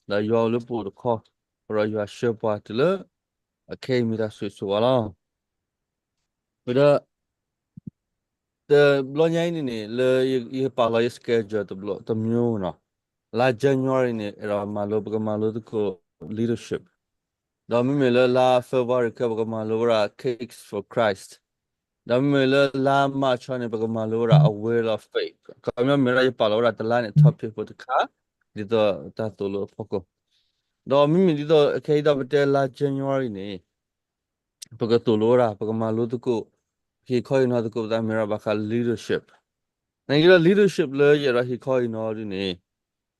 la yo le pu ko ro yo she pa le ke mi da su la but the lo nyai ni le ye pa la schedule the blo the mu no la January ni era malo ko leadership da mi le la February ka ba malo ra cakes for Christ da mi le la March ni ba malo ra a will of faith ka mi ra ye pa la ra the line top people to ka di to ta to lo foko da mi di to ke da ba la January ni ba ka to lo ra ba malo to ko he ko no to ko da mi ra ba ka leadership Nangila leadership le yara hi koi no ni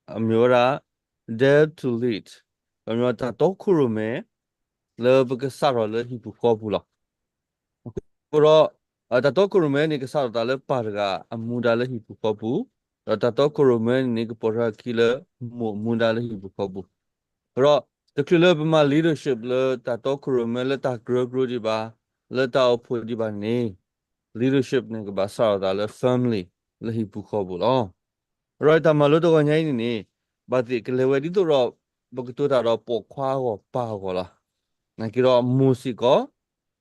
amyora dare to lead. Amyora ta tokuru me le buka saro le hi buko bula. Kuro ta tokuru me ni ka saro ta le parga amuda le hi buko bu. Ta tokuru me ni ka pora ki le munda le hi buko bu. Kuro the killer ma leadership le ta tokuru me le ta gro di ba le ta opu di ba ni leadership ni ka ba saro ta le family le hi buko bu lo. Rồi ta mà lúc đó nhảy nè, bà thì cái level đi đó rồi, bà cái tôi đã rồi bỏ qua rồi, ba rồi là, này cái đó music có,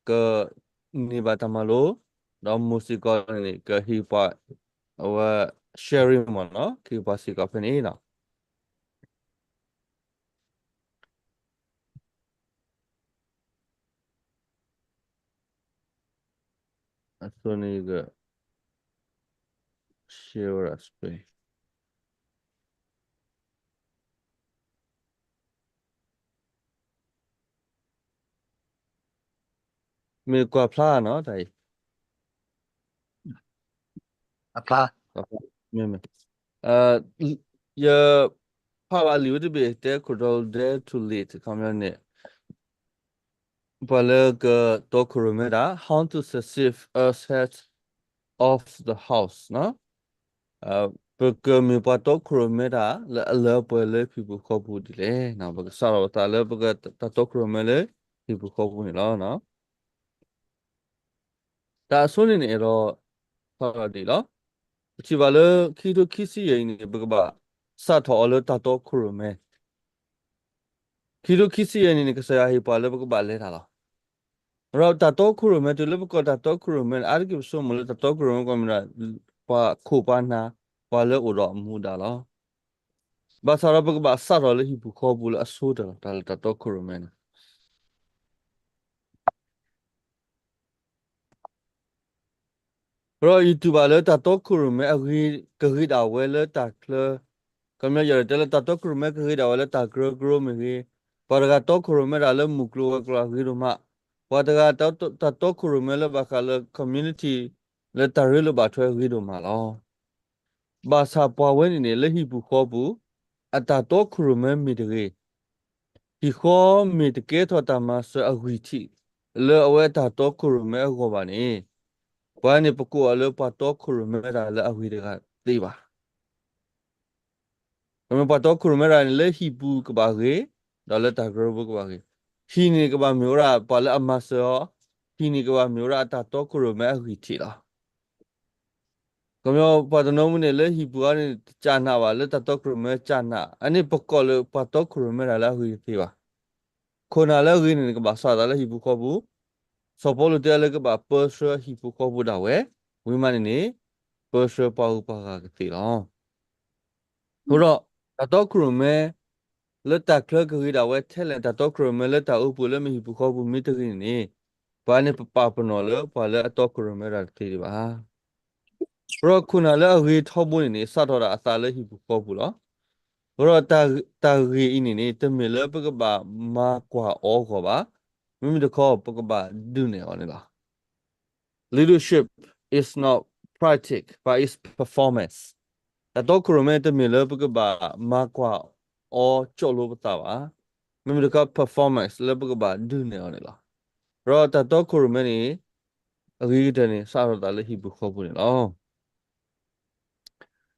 cái ni bà ta mà lúc, đó music có này cái hip hop, và sharing mà nó, cái bà sĩ có phần ấy nào, so này cái share aspect, mình qua plan nó đây, Apply. mình, giờ, how are you to be there, could all dare to lead, come on nè. Balaga dokurumeda how to succeed as head of the house, no? Porque mi pato kurumeda le pele people kopu dile na baga sara ta le baga tato kurumele people kopu ni la na. Ta soni ni ero sara di la. Chi bale kido kisi ye ni baga ba sa to le tato kurume. Kido kisi ye ni kasaya hi pa le baga ba le ta la. เราตัดโต๊ะครูไหมตัวเล็กก็ตัดโต๊ะครูไหมอาร์กิบส่งมาเลยตัดโต๊ะครูไหมก็มีนะว่าคู่ปานนะว่าเลือกอุดมมูดาละบาสาระบอกบาสาระเลยฮิบุคอบุลอสูดละตัดโต๊ะครูไหมนะเรายูทูบเลยตัดโต๊ะครูไหมก็คือดาวเวลตัดเลยก็ไม่เยอะแต่ละตัดโต๊ะครูไหมก็คือดาวเวลตัดกรูไหมคือพอเราตัดโต๊ะครูไหมเราเริ่มมุกลัวกลัวคือรู้มาพอเราตัดโต๊ะครูไหมแล้วบางครั้งเลยคอมมูนิตี้เลยตัดเรื่องบาดเจ็บคือรู้มาละ ဘာသာပွားဝဲနေလေဟိဘူးခေါ်ဘူးအတာတော့ခရမဲမီတကေဒီခေါ်မီတကေထော်တာမဆွအဝီတီလေအဝဲတာတော့ခရမဲခေါ်ပါနေဘာနေပကူအလေပတ်တော့ခရမဲတာလေအဝီတကသိပါအမပတ်တော့ခရမဲတာလေဟိဘူးကပါကေဒါလေတာဂရဘူးကပါကေဟိနေကပါမျိုးရာပါလေအမဆောဟိနေကပါမျိုးရာတာတော့ခရမဲအဝီတီလား Como pato mune le hipuani chana wa le tato krume chana ani pokol pato krume la hui tiwa kona la hui ni ka ba sa da le hipu ko bu so polo te le ka ba persho hipu ko bu da we wi mani ni persho pa u pa ka ti lo ho ro tato krume le ta kle ka hui da we the le tato krume le ta u pu le mi hipu ko bu mi te ni pa ni pa pa no le pa le tato krume ra ti ba ရောခုနလည်းအဝေးထောက်ဖို့နေစတော့တာအသာလည်းဟိဘူးပေါ့ဘူးလားရောတာရီအင်းနေတမီလည်းပကပါမာကွာအောခေါ်ပါမိမိတခေါ်ပကပါဒုနေအောင်လား leadership is not practice but is performance တော့ခရမဲတမီလည်းပကပါမာကွာအောကြော်လို့ပတာပါမိမိတခေါ် performance လည်းပကပါဒုနေအောင်လားရောတော့ခရမဲနေအဝေးတနေစတော့တာလည်းဟိဘူးခေါ်ဘူးနေလား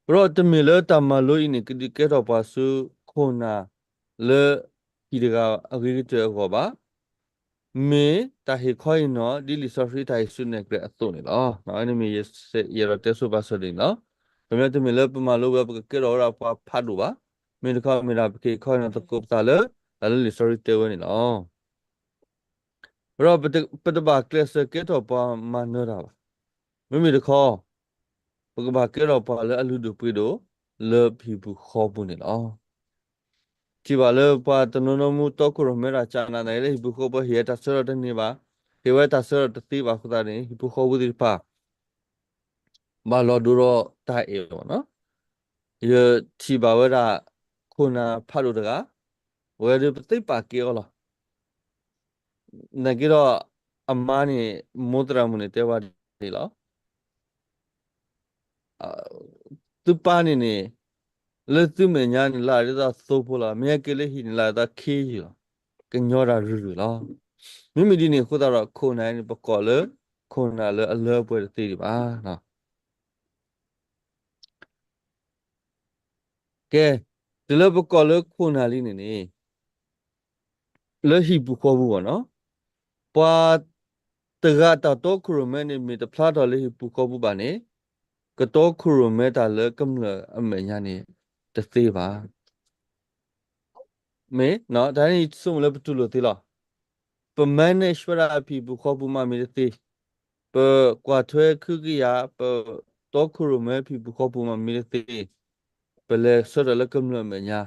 Bro, the miller tamalo in the get of pasu kona le hidiga agriculture goba. Me tahi koi no, dili sorry tahi sunek the atone. Oh, no enemy yes, yera tesu basodin. No, the miller pamalo get or up paduba. มีแต่ข้อมีราบกี่ข้อนั้นตะกุบตาเลยแต่ละลิสอรี่เตวันนี่ละเราปฏิบัติเคลสเกตอปามาเนอร์าไม่มีแต่ข้อปฏิบัติเกตอปาเลยอลูดูปิโดเลิฟฮีบุข้อบุญนี่ละที่ว่าเลยปาตโนนมุตอกรุเมราจานาไหนเลยฮีบุข้อบุเฮียตัสระดันนี่บ้าเฮียตัสระตัดที่บ้าขุดานี่ฮีบุข้อบุดีป้าบาลอดูรอตายเอวเนาะเยอะที่บ่าวว่าคุณาพารุดกะเวรปฏิปักเกี่ยวหรอนักกีฬาอามานี่มุตรามุนิเทวาดีหรออ่าตุปานี่เนี่ยเลือดตุเมียนี่ลาเรื่องโซโพลาเมียเกลี่ยหินลาดาเคยหรอกันยอรารูหรอมิมิดีนี่ขุดาระคนไหนนี่ปกอลเลยคนน่ะเลยอัลเลอร์เปิดตีดีบ้านะแกเดี๋ยวปกอลเลยคนไหนนี่เนี่ยเลยฮิบุขบูวะเนาะปะตะกะตะโตครูเมนี่มีแต่พลาดเลยฮิบุขบูบานี่ก็โตครูเมตาเลยกำเนิดอเมญญานี่ตะตีบ้าเมเนาะแต่นี่สมมติเป็นตุลตีละปะแมนเนชวราพีบุขบูมามีตะตีปะกว่าถ้วยคือกี้ยาปะโตครูเมพีบุขบูมามีตะตีปะเลยสุดเลยกำเนิดอเมญญา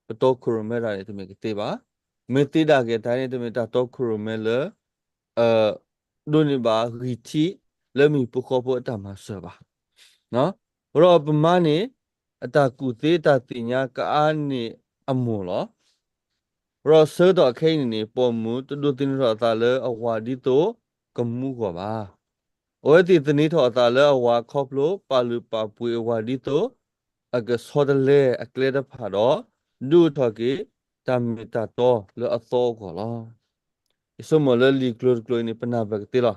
ปะโตครูเมรานี่ตะมีกตีบ้าเมตีดาเกตานี่ตะมีตาโตครูเมเลยเอ่อโดนี่บ้าริทีแล้วมีบุขบูตามมาเสบ้า နော်ရောပမာနေအတာကူသေးတာတင်ညာကာနေအမွန်လောရောစေတော့ခိနေပေါ်မူတူတူတင်ရောတာလေအဝါဒီတိုကမှုကောပါဝဲတီတနီထောတာလေအဝါခေါပလိုပါလူပါပွေအဝါဒီတိုအကစောဒလေအကလေဒဖာတော့ဒူထောကေတမီတာတော့လေအသောကောလောစမလေလီကလိုကလိုနေပနာဘကတိလော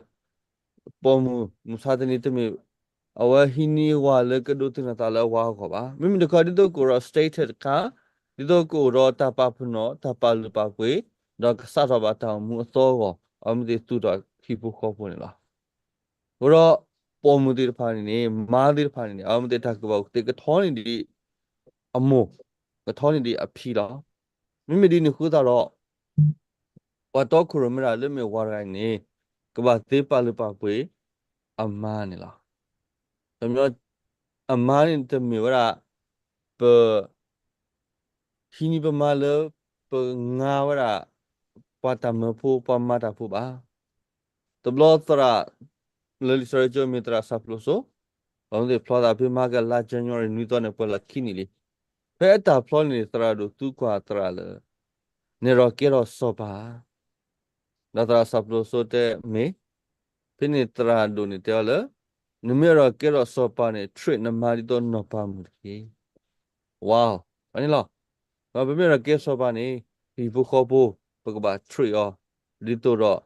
ပေါ်မူမူစာတနီတမီအဝဟီနီဝါလေကဒုတင်တာလေဝါခေါ်ပါမိမိတခါဒီတော့ကိုရ stated ကဒီတော့ကိုရတပဖနောတပလူပကွေတော့စတော့ပါတောင်မူအစောကောအမဒီတူတော့ခိဖို့ခေါ်ပေါ်နေလားကိုရပေါ်မူဒီဖာနေမာဒီဖာနေအမဒီတကဘောတေကထောနေဒီအမောကထောနေဒီအဖီလားမိမိဒီနခုတော့ဝတ်တော့ခရမရာလေမေဝါရိုင်းနေကဘာတေပလူပကွေအမားနေလားကျွန်တော်အမားနေတဲ့မြေဝရပခီနီပမာလပငါဝရပတမဖို့ပမတာဖို့ပါတဘလတရာလလီစရဂျိုမီတရာဆပ်လို့ဆိုဘာလို့ဖလာတာဖေမာကလာဇန်နဝါရီနီတော့နေပလာခီနီလေဖဲတာဖလောနေတရာတို့သူကွာတရာလေနေရောကေရောစောပါဒါတရာဆပ်လို့ဆိုတဲ့မေဖိနေတရာတို့နေတယ်လေနမေရောကေရောစောပါနေထရစ်နမာဒီတော့နော်ပါမှုကြီးဝေါအနိလောဘာဘယ်မြရကေစောပါနေဒီဘုခောဘပကဘာထရီအောဒီတိုတော့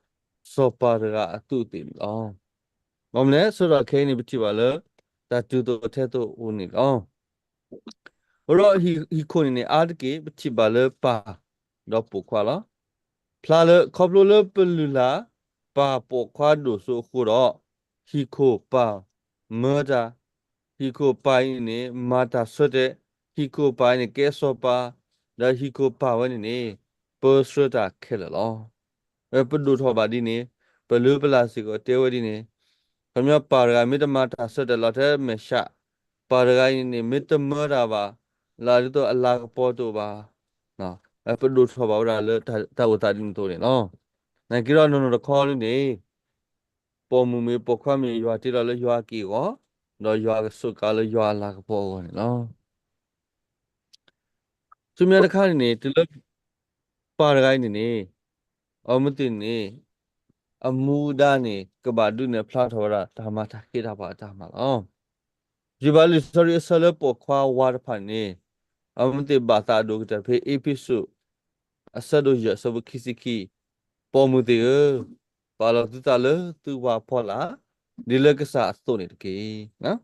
စောပါရကအတုတိလောမမလဲဆိုတော့ခဲနေပတိပါလေတတူတိုထဲတိုဦးနေလောရောဟီခိုနေအာတကေပတိပါလေပါတော့ပုခွာလောဖလာလေခေါပလိုလေပလူလာပါပုခွာဒိုဆိုခုတော့ဟီခိုပါမဒါဟီခိုပိုင်နေမာတာဆွတဲ့ဟီခိုပိုင်နေကဲစောပါဒါဟီခိုပါဝနေနေပေါ်စရတာခဲလောပဒုထောပါဒီနေပလူပလာစီကိုတဲဝဒီနေခမပါရဂမိတမတာဆွတဲ့လော်တဲ့မရှာပါရဂိုင်းနေမိတမရာပါလာရတော့အလာပေါ်တော့ပါနော်ပဒုထောပါဝရလေတာဝတာဒီတိုနေနော်နိုင်ကြတော့နော်ခေါ်နေပေါ်မူမေပေါ်ခွမေရွာတိတော်လေရွာကီကောတော့ရွာစုကလေရွာလာကပေါ်ကောနော်သူများတစ်ခါနေတလပါရဂိုင်းနေအမတင်နေအမူဒာနေကဘာဒုနေဖလာထောရဓမ္မတာခေတာပါဓမ္မလောဂျီဘာလီစရီဆလပေါ်ခွာဝါရဖာနေအမတေဘာသာဒုကတဖေအပိစုအဆဒုရဆဘခိစီခီပေါ်မူတေပါလောတူတလတူဝါဖောလာဒီလကစားစတိုနေတကေနော်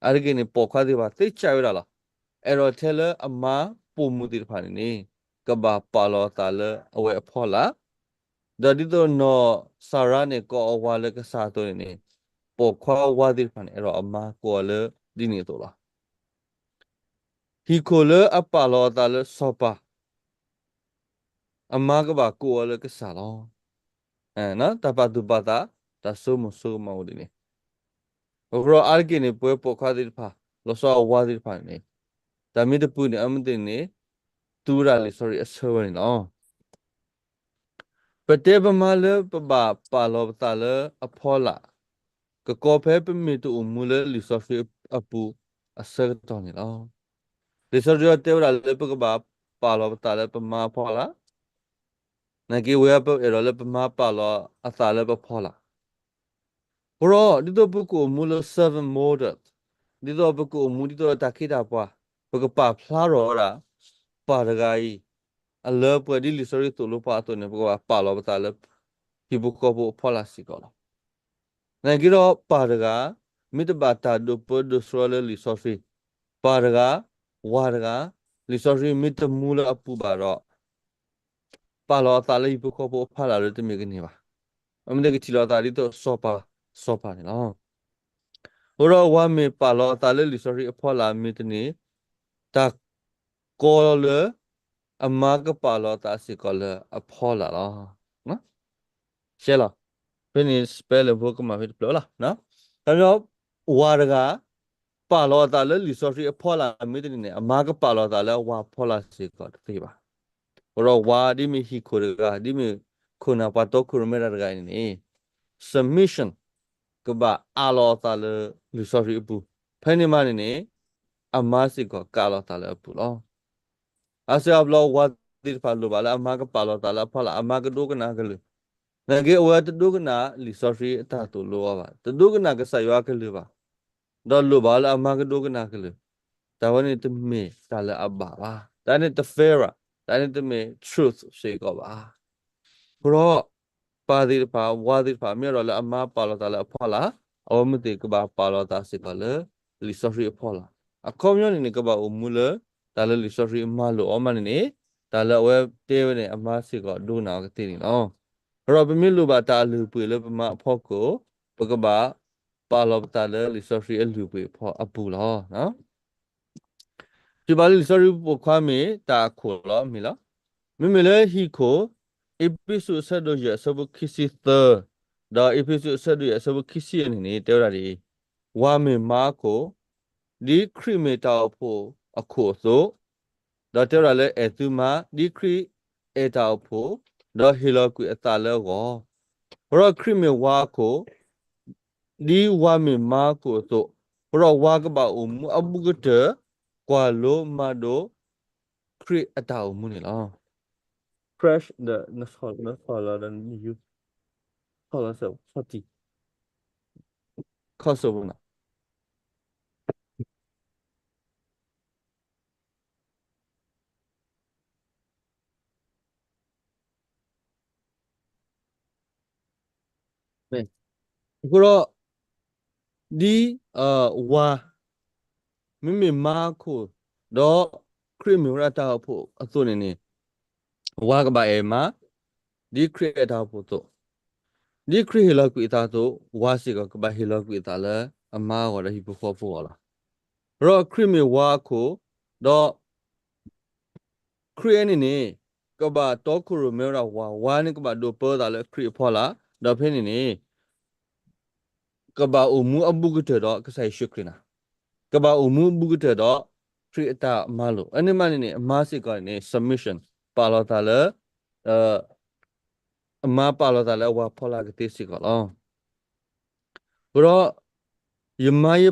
အဲ့ဒီကနေပေါ်ခွာသေးပါသိချရလားအဲ့တော့ထဲလအမပုံမူတေဖာနေကဘာပါလောတာလအဝဲဖောလာဒါဒီတော့နော်စာရနဲ့ကောအဝါလကစားတော့နေပေါ်ခွာဝါဒီဖာနေအဲ့တော့အမကောလေဒီနေတော့လား he kole apalo tale sopa amaga ba ko le ke salo na tapatu pata ta sumo udini oro argine pue pokadir pha loso awadir pha ne tamid puni amdini turali sorry asawani no pateba male ba palo tale aphola ka kope pe mitu umule lisofi apu asar toni no lisofi tebra le pe ba palo tale pe ma phola nagi we pe erole pe ma palo atale pe phola bro dito buku mule seven model dito buku mu dito takida pa buku pa plaro ra pa dagai ala pa di lisofi tu lupa to ne buku palo tale hibu ko bu phola sikola nagi ro pa daga mit bata do po do srole lisofi pa daga wa daga lisofi mit mule apu ba ro palo tale hibu ko bu phala re te me ni ba amde ki chilo ta dito sopa ne no oro wa me palo tale lisofi phola mit ni ta kole amaga palo ta sikole aphola la no shela finish spell book ma fit plo la no ta yo wa daga palo tale lisofi phola mit ni ne amaga palo tale wa phola sikole ti ba oro wa di mi hi khurga di mi khuna pa to khurmera daga ni submissionကဘာအာလောတာလေလူစောရီအပူဖဲနေမနေနေအမစစ်ကကာလောတာလေအပူလောအဆေအဘလောဝတ်ဒီဖာလိုပါလာအမကပါလောတာလာဖလာအမကဒုကနာကလူငါကေဝတ်ဒုကနာလူစောရီအတာတူလောပါဒုကနာကဆရွာကလူပါဒေါ်လိုပါလာအမကဒုကနာကလူတာဝနေတမေတာလေအဘပါတာနေတဖေရာတာနေတမေ truth ရှိကောပါဘရောပါဒီပါဝါဒီပါမြေရောလာအမပါလောတာလာဖလာအဝမတိကဘာပါလောတာစစ်ကလေလီဆိုရီဖလာအခုမျိုးနေကဘာအမူလတာလေလီဆိုရီမလိုအမနေနေတာလေဝဲတဲဝနေအမစစ်ကဒုနာကတိနေနော်ရောပမီလူပါတာလူပွေလေပမအဖို့ကိုပကဘာပါလောတာလေလီဆိုရီအလူပွေဖောအပူလောနော်ဒီပါလီဆိုရီပခွာမီတာခိုလောမီလောမလေဟီခို episode ဆက်တော့ရဆဘခီစီသဒါ episode ဆက်တော့ရဆဘခီစီအနေနဲ့တောတာဒီဝါမေမာကိုဒီခရီမေတာဖို့အခုဆိုဒါတောတာလဲအသူမာဒီခရီအတာဖို့ဒါဟီလောကွေအတာလဲကောရောခရီမေဝါကိုဒီဝါမေမာကိုဆိုရောဝါကပါအမှုအပုကတကွာလိုမဒိုခရီအတာအမှုနေလား crash the nasala dan you kala sa fati khasabuna ne goro di wa mimi ma ko do creator pho aso ne wa ka ba e ma di creator pho to di creator ku ita to wa si ka ba hilo ku ita la ama ko da hi pho la ro creator wa ko do create ne ka ba to ku ro me ra wa ne ka ba do po da la create pho la do phe neကဘာအမှုအပုကတဲ့တော့ကဆိုင်ရှိခရနာကဘာအမှုပုကတဲ့တော့ခရတာမလို့အနေမနေအမစစ်ကနေ submission ပါလာတာလေအမပါလာတာလေဝါဖောလာကတိစီကလောဘရောယမယ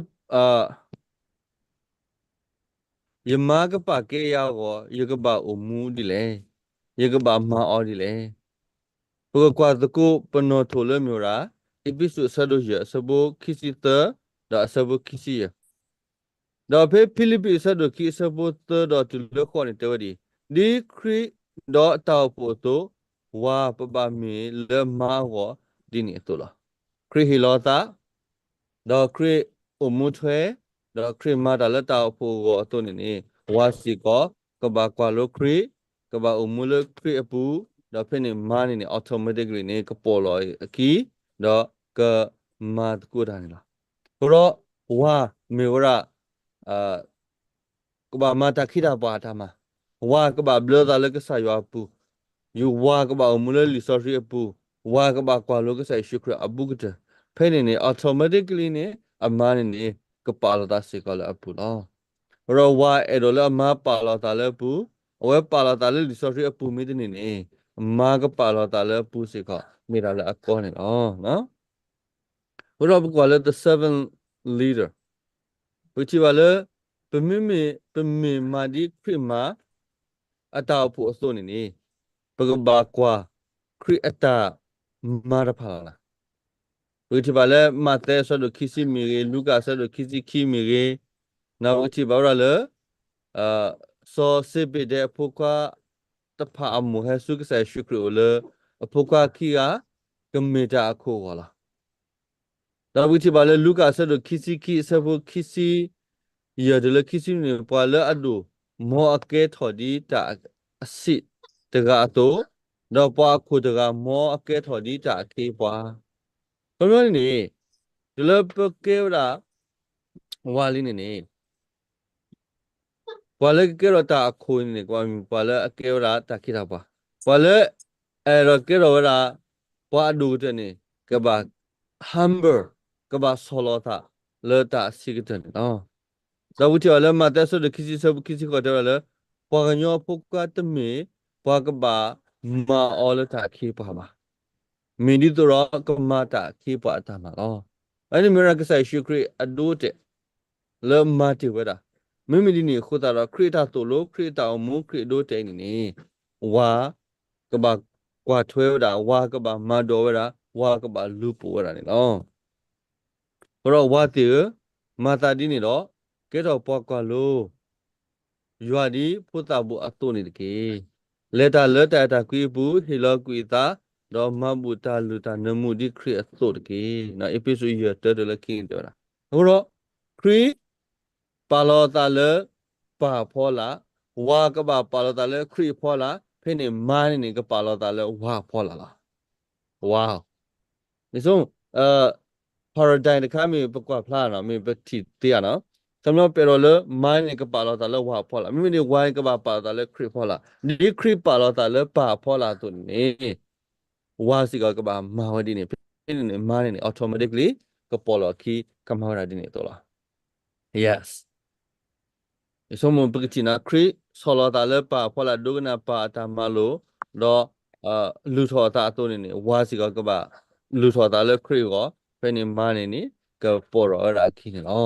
ယမကပါကေယောကိုယကဘာအမှုဒီလေယကဘာမအော်ဒီလေဘကွာတကူပနောထိုလေမျိုးရာ episode ဆဒိုရဆဘခီစီတဒါဆဘခီစီဒါဖေဖိလိပ္ပိဆဒိုခီဆဘတဒါတူလခေါနေတဝဒီဒီခရီဒေါ်တောက်ပိုတိုဝါပပမီလမာဝဒီနီတိုလာခရီဟီလောတာဒါခရီအမှုထွဲဒါခရီမာဒါလတောက်ပိုကိုအတုနေနေဝါစီကောကဘာကွာလိုခရီကဘာအမှုလခရီအပူဒါဖေနေမာနေနေ automatically နေကပေါ်လောအကီဒါကမာတကူဒါနေလားဘရောဝါမေဝရာ ကဘာမတာခိတာပါတာမှာဝါကဘာဘလဒါလကဆာယောပူယူဝါကဘာမူလလီဆော်ရီပူဝါကဘာကွာလောကဆိုင်ရှုခရအပုကတဖဲနေနေ automatically နေအမနေနေကပါလာတာစေကလာအပူလောရောဝါအဲ့တော့လည်းအမပါလာတာလည်းပူအဝဲပါလာတာလည်းလီဆော်ရီအပူမိတဲ့နေနေအမကပါလာတာလည်းပူစေကမိလာလည်းအကောနေနော်ရောဘကွာလည်း the seven leader ဝချီပါလေပမီမာဒီခရမာအတာဖို့အစိုးနေနေပကဘာကွာခရအတာမာရဖာလာဝချီပါလေမတဲဆဒခိစီမီရေလူကာဆဒခိစီခီမီရေနောက်ဝချီပါရလေအာစောစစ်ပိတဲ့ဖို့ကွာတဖာအမှုဟဲဆုကဆဲရှုခရလေဖို့ကွာခီယာကမေတာခိုးလာနောက်ဝချီပါလေလူကာဆဒခိစီခီဆဖို့ခိစီyadala kisi ne pala adu mo ake thodi ta asi daga to da pa khu daga mo ake thodi ta ke pa pamyo ni dela ke ra wali ne pala ke ra ta khu ne kwa pala ke ra ta ki ra pa pala ero ke ra pa adu te ne ke ba humber ke ba solo ta le ta si ke te noဒါဝတိအလမတ်ဆဒခိစီဆဘခိစီကတော့လေပွာကညောပုကတ်မေပွာကဘာမာအော်လတာခိပါပါမင်းဒီတော့ကမတာခိပါတာမလောအဲ့ဒီမရကဆိုင်ရှုခရအဒိုတဲ့လေမတိဝဒါမိမိဒီနေခုတာတော့ခရတာတိုလိုခရတာမူခရဒိုတဲ့နေဝါကဘာကွာထွဲတာဝါကဘာမတော်ဝဒါဝါကဘာလူပဝဒါနေလောဘရောဝါတေမာတာဒီနေတော့ကဲတော့ပွားကွာလို့ရွာဒီဖုတာဘူးအတုနေတကေလက်တာကွေဘူးဟီလောကွေတာတော့မဘူတာလူတာနမှုဒီခရအတုတကေနော်အပိစုရတဲ့လကင်းတော့ဟိုတော့ခရပါလောတာလပါဖောလာဝါကပါပါလောတာလခရဖောလာဖိနေမာနေကပါလောတာလဝါဖောလာလားဝါဒီဆုံးparadigm တခါမြေပကွာဖလာနော်မြေပတိတရားနော်สำหรับเปโรเลไม่เนี่ยก็ปาเราแต่ละว่าพอละไม่มีวายก็ปาปาแต่ละคริปพอละนี่คริปปาเราแต่ละปาพอละตัวนี้ว่าสิก็ปามาวดีเนี่ยเป็นเนี่ยมาเนี่ย automatically ก็พอละคีกำมาราดีเนี่ยตัวละ yes สมมติปกตินะคริสโลแต่ละปาพอละดูกันนะปาตามมาโลรอลูทอตาตัวเนี่ยว่าสิก็ปาลูทอแต่ละคริก็เป็นเนี่ยมาเนี่ยก็พอละราคีเนี่ยอ๋อ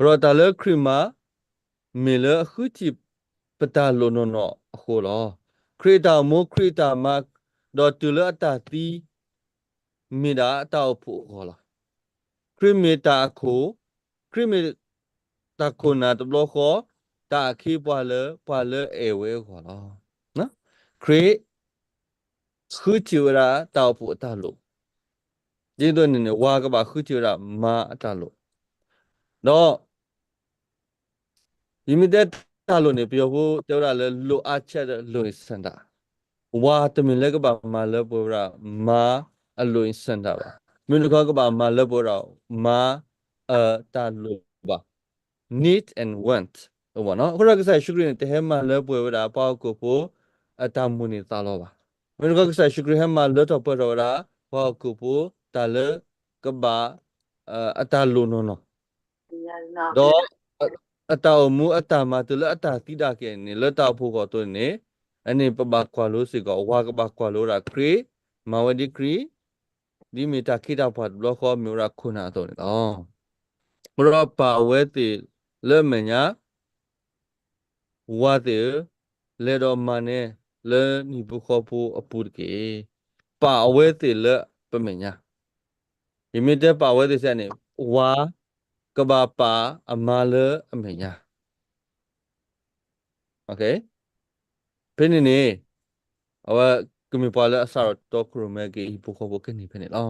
ရောတာလခရမာမေလခုတိပတာလောနောခိုလောခရတာမိုခရတာမဒေါ်တူလအတာတီမေတာတောက်ဖို့ခေါ်လာခရမေတာခိုခရမေတာခိုနာတဘလခေါ်တာခိပွာလအေဝဲခေါ်လာနော်ခရခုချူရာတောက်ဖို့အတာလို့ဒီတော့နေဝါကပါခုချူရာမာအတာလို့တော့ဒီမိတဲ့တာလို့နေပြောဖို့ပြောတာလဲလိုအပ်ချက်လိုစန်တာဝါတမင်လက်ကပါမလပေါ်ရာမာအလိုစန်တာပါမင်းတို့ကပါမလပေါ်ရာမာတာလို့ပါ need and want ဘောနော်ခုနကစားရှုခရင်တဟဲမလပေါ်ရာပေါ့ကိုဖို့အတမူနေတာလောပါမင်းတို့ကစားရှုခရဟမလတော့ပေါ်ရာပေါ့ကိုဖို့တာလကပါအတလိုနော်တော့အတာမူအတာမတလအတာတိတာကဲနေလတာဖို့ကတော့နေအနေပပကွာလို့စီကဝါကပကွာလို့ရာခရီမဝဒီခရီဒီမီတာခိတာဖတ်ဘလော့ခေါ်မျိုးရာခုနာတော့နေတော့ဘရောပါဝဲတီလဲမညာဝါတီလဲတော့မနဲ့လဲနီဘခေါ်ဖို့အပူတကေပါဝဲတီလဲပမညာဒီမီတဲ့ပါဝဲတီစနေဝါကဘာပါအမလဲအမညာโอเคเป็นนี่เอาว่าก็มีพอแล้วสารตัวครูแม่กี่บุคคลบุคคลนี่เป็นนี่อ๋อ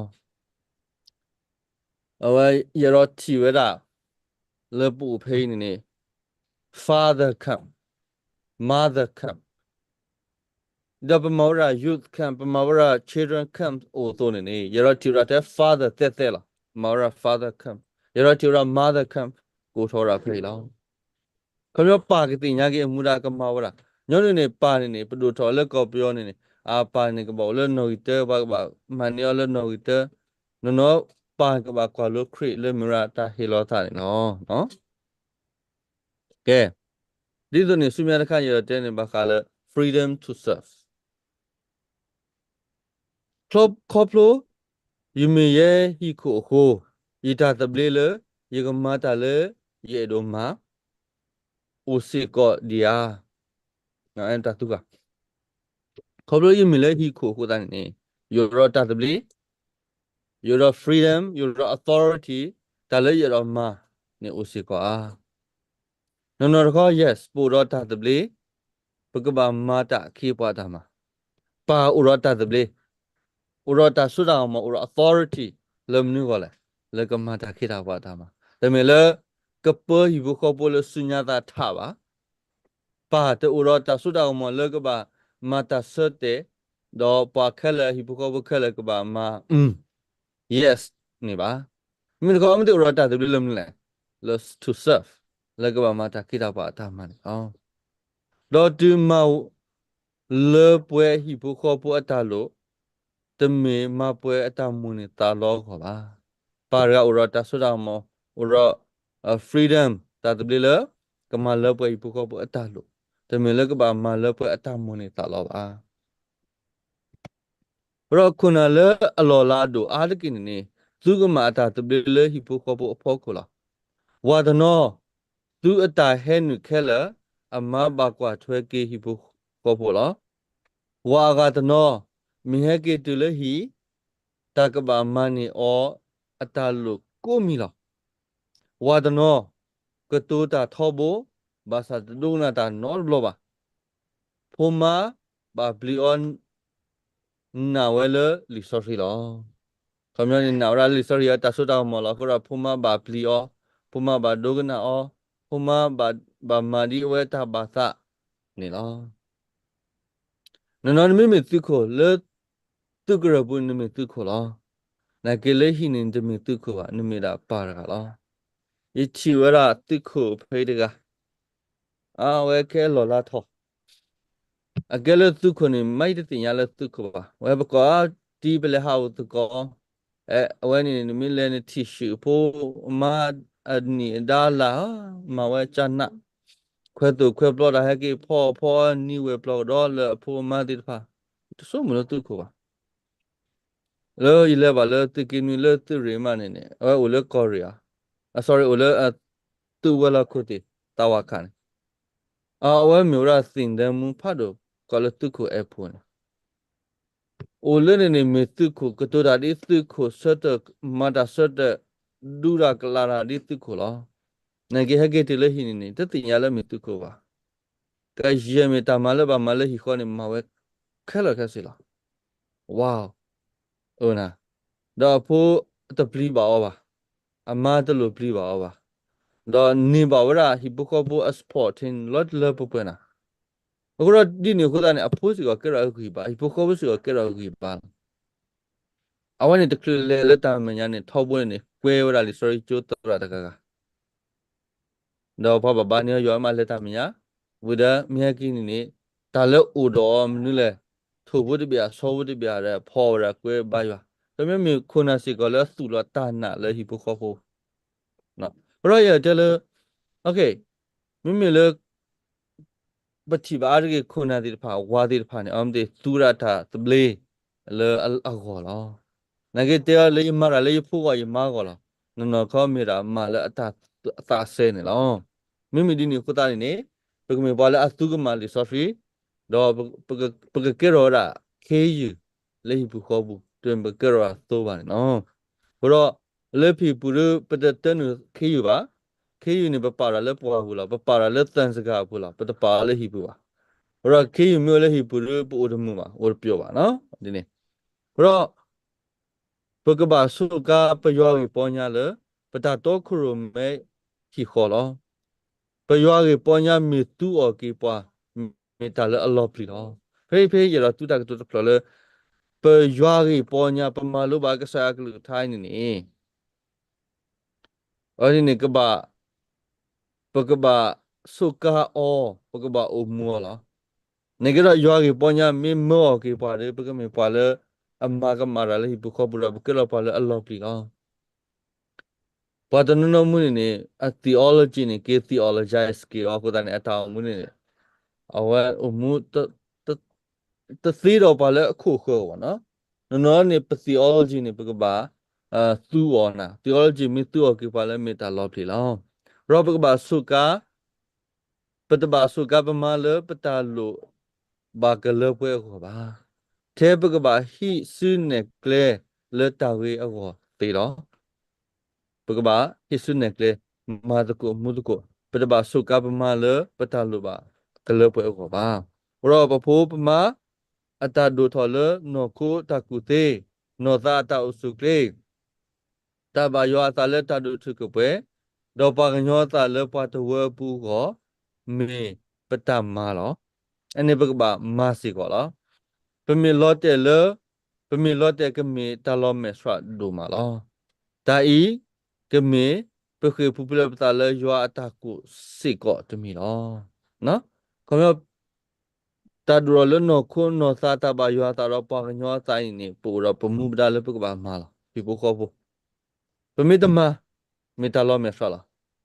เอาว่าอย่ารอทีเวลาเลือปูเพย์นี่ father come mother come ดับมาว่า youth come มาว่า children come โอ้ตัวนี่อย่ารอทีว่าแต่ father แต่ละมาว่า father come อย่ารอทีว่า mother come กูทอราเพย์แล้วก็ Kami pa kita nyagi muda kemawara. Nyonya ni pa ni pedu thole kopio ni apa ni ke bawah no ite ba mani ole no ite no pa ke ba kwa lo create le mura ta hilo ta ni no ke di tu ni sumya ka yo te ni ba ka le freedom to serve koplo yumi ye hi ko yita table le yigamata le ye do ma usiko dia na enta tuka koplo yumi le hi ko ta ni yoro ta table your freedom, your authority, tala your ma ni usiko no ko yes, puro ta tabli, pagba mata ki pa tama. Pa urata tabli, urata suda ma ura authority, lem nu gole, le ka mata ki ta pa tama. Temele kepo hibu ko polo sunyata taba, pa te urata suda ma le ka ba mata sete, do pa kele hibu ko kele ka ba ma yes ni ba. Mình có một điều ta từ lâm lẽ là to serve là cái bà mà ta kia bà ta mà đó từ mau lỡ bue hi bu khó bu ta lo tầm mê mà bue ta muốn ta lo khó bà ra ura ta số nào mà ura freedom ta từ lỡ cái mà lỡ bue hi bu khó bu ta lo tầm mê lỡ cái bà mà lỡ bue ta muốn ta lo rồi kuna lỡ alo la do ada kini ni tu cái mà ta từ lỡ hi bu khó bu phô khó la wa đó nó tu ở tại hen khé là amma ba qua thuê kia hi bu có bộ lo wa ga ta no mi he ke tu le hi ta ka ba mani o atalu ko mi lo wa ta no ka tu ta tho bo ba sa du na ta no lo ba pho ma ba bli on na we le li sorry lo kom yo ni na ra li sorry ta su ta mo lo ko ra pho ma ba bli o pho ma ba do na o pho ma ba ma di we ta ba sa ni lo nó mi mi tu ko le tu ko ra bu ni mi tu ko lo na ke le hi ni de mi tu ko ba ni mi da pa ra lo i chi wa ra tu ko phe de ga we ke lo la tho a ke le tu ko ni mai de tin ya le tu ko ba we ba ko ti be le ha tu ko we ni mi le ni tissue po ma ni da la ma we cha na kwe tu kwe blo da ha ke pho ni we blo do le po ma di pa tu so mo tu ko ba lo ile ba lo tu ki ni lo tu re ma ne o le korea sorry o le tu wa la ko ti ta wa kan we mi ra sin de mu pha do ko le tu ko e pho ne o le ne mi tu ko ko to da di tu ko sa de ma da sa de du ra kla ra di tu ko lo na ge ha ge ti le hi ni te ti ya le mi tu ko ba ka je mi ta ma le ba ma le hi ko ni ma we khe la khe si la wow o na da pho ta pli ba o ba ama ta lo pli ba o ba da ni ba wa ra hi bu ko bu a sport in lot le pu pe na ko ra di ni ko da ne a pho si ko ke ra ku ba hi bu ko bu si ko ke ra ku ba a wa ni te kle le ta me nya ni tho bu ni kwe wa ra li sorry chu to ra ta ka da pa ba ba ni yo ma le ta me nya bu da mi ha ki ni ta le u do mi le thu bu de bia so bu de bia re pho ra kwe ba yo da me mi ko na si ko le su lo ta na le hi bu ko pho no ro ya te le okay မိမိလည်းပတိပါရကေခုနာတိဖာဝါတိဖာနေအမ်တေသူရတာတဘလေလေအခေါ်လောနဂေတေလေမရလေဖူဝါယမကောလောနော်ခေါမီရာမလည်းအတာဆဲနေလောမိမိဒီနေခုတာနေပကမေပါလေအသူကမလီဆိုဖီတော့ပကကေရောရာခေယူလေဘူးခေါ်ဘူးတွင်ပကေရောသိုးပါနေနော်ဘရောလေဖီပူရပဒတနခေယူပါခေယူနေပပါရလေပွားဘူးလားပပါရလေတန်စကားဘူးလားပတပါလေဟီဘူးပါဘရောခေယူမျိုးလေဟီပူရပူဒမှုမှာဝပြောပါနော်ဒီနေ့ဘရောပကဘာစုကပယောဝီပေါ်ညာလေပတာတော့ခရုမဲခီခေါ်လောပယောဝီပေါ်ညာမီတူအော်ကီပွားမီတာလေအလောပလီလောဖေးရတူတာကတူဖလလေပယောဝီပေါ်ညာပမာလိုဘာကစားကလူထိုင်းနေအော်ဒီနေကဘာပကဘာ สุกาอปกบะโอมัวละในกระยอกีปอญญามีมัวกีปาเลยปกมีปาเลยอัมมากมาราเลยบุคบุระบุกเราปาเลยอัลลอฮ์ปีละปาตนุนมุนีเนี่ยอะ theology เนี่ย ke theologize ke aku tanya tahu muni ne awal umu te te si do pala khu khu wa no ne theology ne paka ba tu ona theology mi tu ke pala me ta lo phi lo ro paka ba suka pataba suka pa ma le pata lo ba ka le pwe ko ba the paka ba hi su ne kle le ta we ago ti lo paka ba hi su ne kle ma to ko mu to ko pataba suka pa ma le pata lo ba ka le pwe ko ba ro pa pho pa ma အတဒုထော်လနော်ကိုတကုသေးနော်သာတအစုကလေးတဘာယောအတလက်တဒုထုကပွဲတော့ပါကညောတလက်ပတ်တဝပူကောမေပတမာလောအနေဘကဘာမာစီကောလောပမေလောတဲလပမေလောတဲကမေတလောမေဆွတ်ဒူမာလောတာဤကမေပခေပူပလပတလယောအတကုစိကောတမီလောနော်ခေါမေตาดูรลนอคุณนอซาตาบายอตารอปากญอไซนี่ปูรปมุบดาลปกบามาลปีปุขอบุปมิตมามิตาลอเมสละ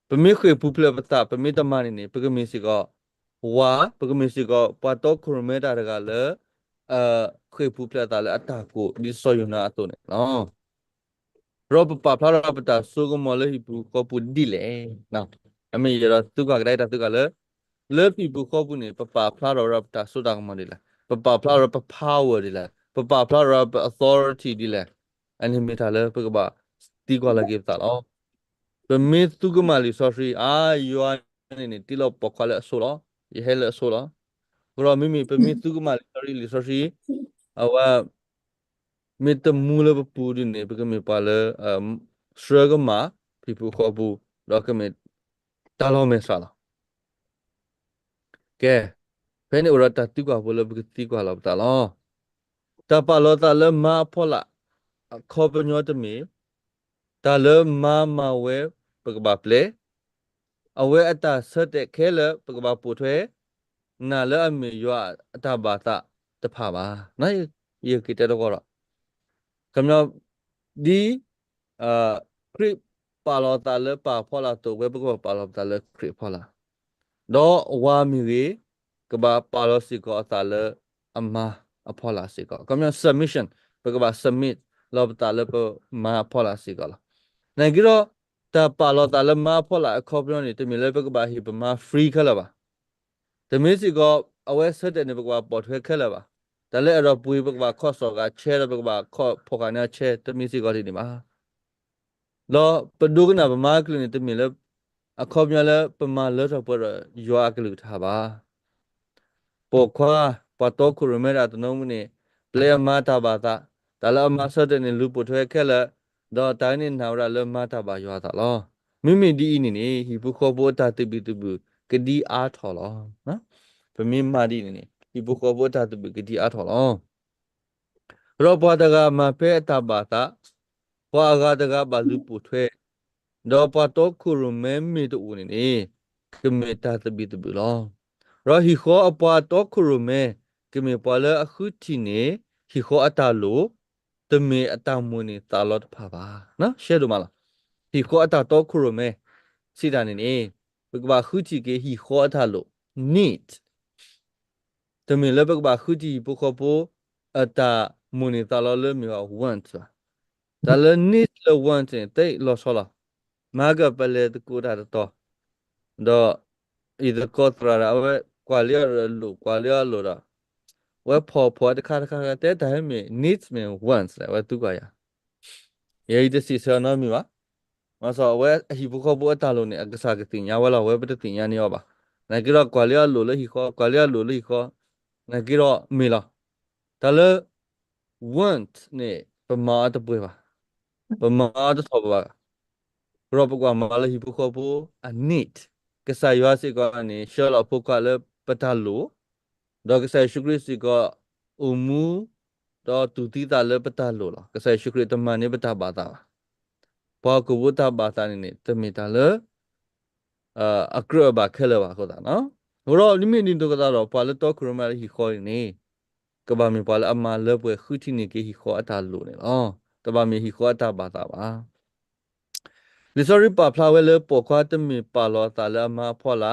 ปมิเคยปุเพลปตาปมิตมานี่ปกมิสิกอวาปกมิสิกอปะตอคุรเมตารกาเลเอ่อเคยปุเพลตาเลอัตตากูดิซอยนาอตุเนเนาะรบปะพระรบตาสุกมอลหิปุขอปุดิเลนะอเมยรตุกะไกรตาตุกะเล le people ko bu ne papa phla ro rap ta so da ma de la papa phla ro pa power de la papa phla ro pa authority de la ani me tha le pa ba ti kwa la ke ta lo pe me tu ka ma li sorry a you are ne ti lo pa kwa la so lo ye he la so lo ro mi mi pe me tu ka ma li sorry a wa me ta mu le pa pu de ne pe ka me pa le sure ka ma people ko bu ro ka me ta lo me sa la ke ဖဲနေရတာတိကွာဘလဘကတိကွာလောက်တာလောတပါလောတာလမဖောလာခေါပညောတမီတာလမဝဲပကဘာပလေအဝဲအတာဆက်တဲ့ခဲလပကဘာပူထွဲနာလအမီရွာအတာဘာတာတဖပါနော်ယေကိတဲ့တော့ကမြောဒီအာခရစ်ပါလောတာလပါဖောလာတော့ဝဲပကဘာပါလောတာလခရစ်ဖောလာတော့ဝါမီရေကဘာပါလောစီကောတာလအမအဖောလာစီကောကမြော submission ပကဘာ submit လောတာလပမအဖောလာစီကောလာနိုင်ကြတော့တပါလောတာလမဖောလာအခေါ်ပြောနေတမီလေပကဘာဟိပမ free ခလာပါတမီစီကောအဝဲဆက်တဲ့နေပကဘာပေါ်ထွဲခလာပါဒါလည်းအတော့ပွေပကဘာခေါ်စောကချဲပကဘာခေါ်ဖော်ကနေချဲတမီစီကောဒီနေမှာလောပဒုကနာပမာကလနေတမီလေအခေါ်ပြောလဲပမာလဲတော့ပေါ်ရွာကလူထားပါပေါ်ခွာပတ်တော့ခုရမဲတာတနုံးမနေပလေမာတာဘာတာဒါလည်းအမဆက်တဲ့နေလူပေါ်ထွဲခက်လက်တော့တိုင်းနေနာရလဲမာတာဘာရွာတာလောမိမိဒီနေနေဟိဘခေါ်ပေါ်တာတပိတပုကဒီအားထော်လောနော်ပမိမာဒီနေဟိဘခေါ်ပေါ်တာတပိကဒီအားထော်လောရောပတကမဖဲတာဘာတာဟွာကတကဘာလူပေါ်ထွဲတော့ပတ်တော့ခုရမဲမီတူနေနေကမေတာတပိတပုလောရဟီခောအပွားတော့ခရုမဲကမေပွာလအခုတီနေဟီခောအတာလိုတမေအတာမွနေတာလော့ဖာပါနော်ရှဲတို့မလားဟီခောအတာတော့ခရုမဲစီတာနေနေဘကဘာခုတီကေဟီခောအတာလို need တမေလဘကဘာခုတီပခောပိုအတာမွနေတာလောလေမြေ want ဒါလ need လ want တဲ့လောဆောလာမာကပလေတကူတာတော့တော့ either ကောထရာဝဲကွာလျာလိုကွာလျာလိုတာဝဲဖော်တခါတဲ့တိုင်းမြေ needs မြေ wants လဲဝဲသူကရရေးတစီဆရာနော်မြေပါမဆောဝဲဟိဘခောဘောတာလုံးနေအကစားကတင်ညာဝဲလာဝဲပတတင်ညာနေရောပါနိုင်ကြတော့ကွာလျာလိုလေဟိခောကွာလျာလိုလေဟိခောနိုင်ကြတော့မေလာဒါလေ want နေပမာတပွေပါပမာတဆောပါရောပကွာမလာဟိဘခောဘော a need ကစားရွာစီကနေရှောလဖုကလည်းပတလို့တော့ကစားရှုခရစ်စီကအမူတော့တူတီတာလည်းပတလို့လားကစားရှုခရစ်တမန်နေပတပါတာဘာကဝတာဘာတာနေတမီတာလည်း accrue ba khele ba ko da no ro ni mi ni to ka ro pa le to kroma hi kho ni ka ba mi pa le ama le pwe khu ti ni ke hi kho ata lo ne lo ta ba mi hi kho ata ba ta ba li sorry pa phla we le po kwa te mi pa lo ta le ama pho la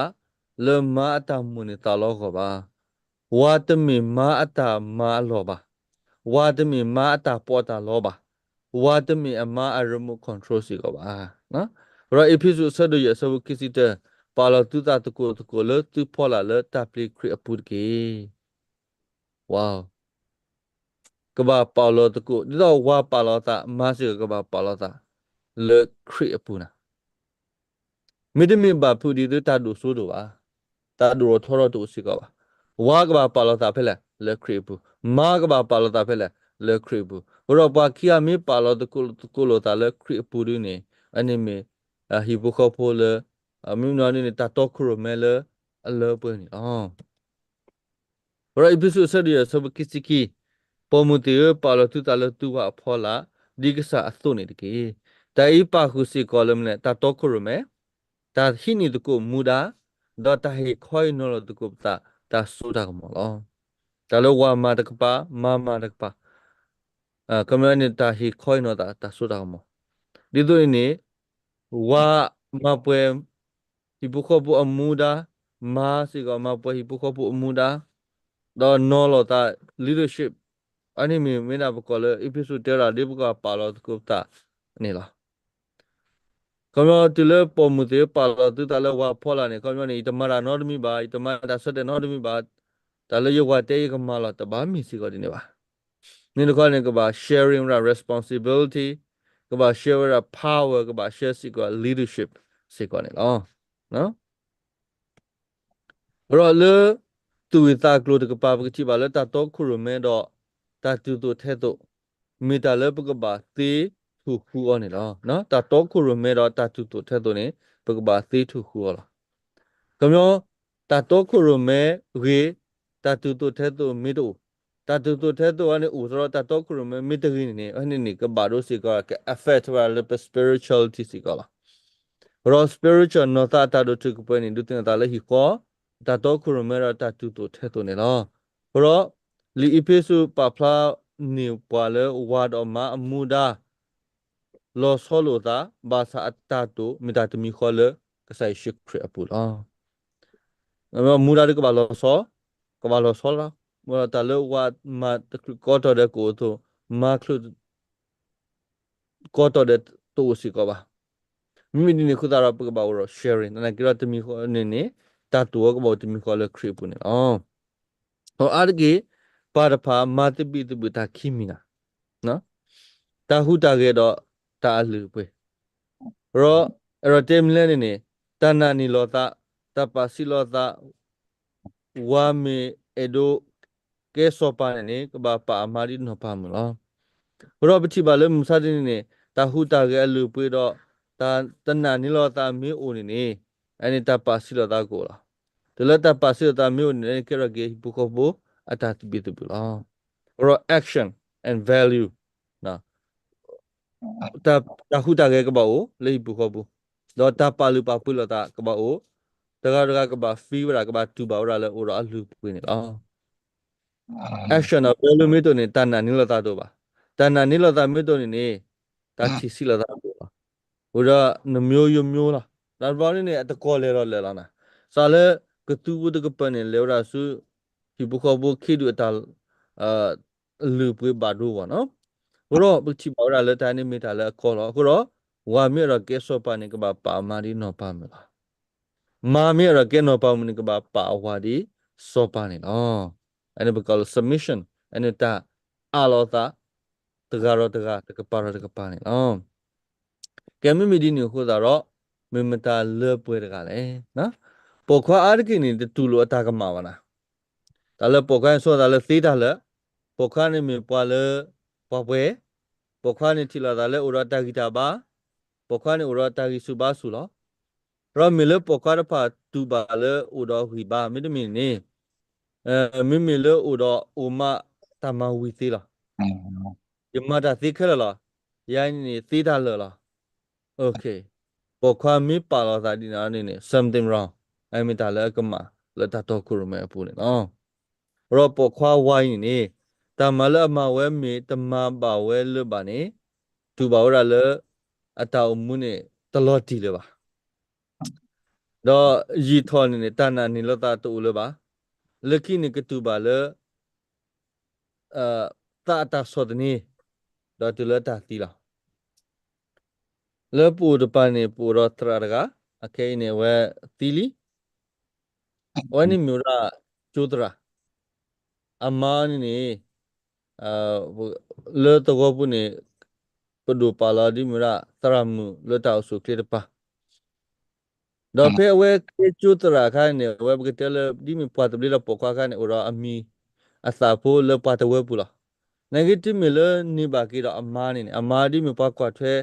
le ma ata mu ni ta lo ko ba wa te mi ma ata ma lo ba wa te mi ma ata po ta lo ba wa te mi ama a remote control si ko ba no ro episode sa do ye sa ki si te pa lo tu ta to ko le tu pho la le ta pli cre apu ke wow ကဘာပါလောတကုဒီတော့ဝါပါလောတာမဆီကဘာပါလောတာလေခရီအပူနာမိဒမီဘာဖူဒီတာဒူဆိုဒူပါတာဒူရထောရတူစီကဘာဝါကဘာပါလောတာဖဲလေလေခရီပူမာကဘာပါလောတာဖဲလေလေခရီပူရောပါခီယာမီပါလောတကုလောတာလေခရီပူဒီနေအနိမေဟီဘုခဖိုလေအမီနော်နေတာတော့ခရမဲလေအလောပွနေအော်ရောအပီဆူဆဒီဆဘကစီကီပေါ်မူတီပါလတူတလတူဝါဖောလာဒီကစားအသွနေတကေတိုင်ပါခုစီကောလမ်နဲ့တာတော့ခရမဲတာဟိနီတကိုမူဒါဒေါ်တာဟိခွိုင်းနော်တကိုတာဆူတာကမောလောတာလောဝါမာတကပါမာတကပါကမန်တာဟိခွိုင်းနော်တာဆူတာကမောဒီတို့နေဝါမပွဲဟိဘုခဘအမူဒါမာစီကမပွဲဟိဘုခဘအမူဒါဒေါ်နော်လောတာ leadership อันนี้มีไม่น่าประกอบเลยอีพิสุเดราดิบก็ปาลอตกุปตานี่ล่ะก็มันตัวเลือกปมุติปาลอตุตาเลว่าพอละเนี่ยก็มันนี่อิตมารานอดมีบาอิตมาดัสเดนอดมีบาตาเลยอยู่ว่าเตยก็มาละแต่บ้ามีสิก็ดีเนี่ยบานี่ก็เนี่ยก็บ่า sharing the responsibility ก็บ่า share the power ก็บ่า share สิก็ leadership สิก็เนี่ยเนาะ rồi lỡ tụi ta kêu được bà cái chi bà lỡ ta tốt khu rồi đó ta tụi tụi thế tụi mi ta lỡ bữa bà tí thu khu ở này đó nó ta tốt khu rồi đó ta tụi thế tụi này bữa bà tí thu khu ở cái nhau ta tốt khu rồi ghế ta tụi thế tụi mi tụi ta tụi thế tụi anh ấy rồi ta tốt khu rồi mi tụi này anh ấy cái bà đó xí cái affect vào lớp spirituality xí cái rồi spiritual nó ta đó chụp cái này đôi tiếng ta lấy hiểu có ta to khu mê ra ta tu thế tu này lo rồi li ipesu pa phla ni pa le word of ma muda lo solo ta ba sa ta tu mi ta mi kho le ka sai shik khre apu lo muda de ka ba lo so la mo ta le wa ma ko to de ko to ma khlu ko to de tu si ko ba mi ni khu ta ra pa ba ro sharing na ki ra te mi kho ne ta tu ko ba te mi kho le khre pu neဟောအားတကေပါရဖာမာတပိတပုတာခိမိနာနော်တာဟုတာကေတော့တာအလူပဲရောအဲ့တော့တေမလဲနေတဏ္ဏနီလောတာတပစီလောတာဝါမေအဒိုကေစောပါနေကဘာပါအမာရီနောပါမလားရောပတိပါလေမစတဲ့နေတာဟုတာကေအလူပဲတော့တာတဏ္ဏနီလောတာမေအိုနေအဲ့ဒီတပစီလောတာကိုလားတလတပစီလောတာမေအိုနေကေရကေဘုခဘောအတတ်ပိတပုလား or action and value na ta hu ta ge ka ba o le bu ko bu do ta pa lu pa pu lo ta ka ba o daga ka ba fee ra ka ba tu ba ra le o ra lu pu ni la action na value me to ni ta na ni lo ta do ba ta na ni lo ta me to ni ta chi si lo ta do ba o ra na myo yo myo la da ba ni at ko le ro le la na sa le ka tu bu de ka pa ni le ra su ki bu ko bu ki du taလူပွေးပါတော့ဗောနော်ဘရောဘချီဘောရလက်တိုင်းနေမိတာလဲခေါ်တော့ခုတော့ဝါမြေရကဲဆောပါနေကပါပါမာဒီနော်ပါမလားမာမြေရကဲနော်ပါမနေကပါပါဝါဒီဆောပါနေနော်အဲ့ဒါဘကော submission အဲ့ဒါအလောတာတကရောတကပါရတကပါနေနော်ကဲမမီဒီနေခုသာတော့မမတာလဲပွေတကလည်းနော်ပေါ်ခွာအားကိနေတူလိုအတာကမှာပါလားဒါလည်းပေါ်ခွာဆိုတာလည်းသေးတာလည်းပေါ်ခွာနေမြပွာလည်းပေါ်ပွဲပေါ်ခွာနေထီလာတာလည်းဥရတာဂီတာပါပေါ်ခွာနေဥရတာဂီစုပါစုလောရောမီလပေါ်ခွာရပါတူပါလည်းဥတော်ဝီပါမိတမီနေမိမီလဥတော်ဥမတမဝီသေးလားယမတာသိခရလားရိုင်းနေသေးတာလားโอเค ပေါ်ခွာမီပါလာတာဒီနာနေနေ something wrong အမီတာလဲကမလက်တာတော့ခုရမဲပူနေနော်ရောပေါ်ခွာဝိုင်းနေတမလအမဝဲမီတမပါဝဲလပါနေသူပါဝရလဲအတောင်မှုနေတလော်တီလေပါတော့ရီထော်နေတနာနေလတာတူလေပါလကိနေကတူပါလဲတာတာစောဒနေတော့တူလတာတီလာလဲပူတပနေပူတော့တရကအခဲနေဝဲတီလီဝဲနေမြူရာကျူတရာအမားနေလဲတော့ပုနေပဒူပါလာဒီမြရာတရမှုလဲတောက်ဆုကလေးတပါတော့ဖဲဝဲကျူတရာခိုင်းနေဝဲဘကတဲလဒီမပတ်ဘလီလပကွာခိုင်းနေဥရာအမီအစာဖိုးလဲပတ်ဝဲပူလား negative မီလနိဘာကီတော့အမားနေအမားဒီမပကွာထွဲ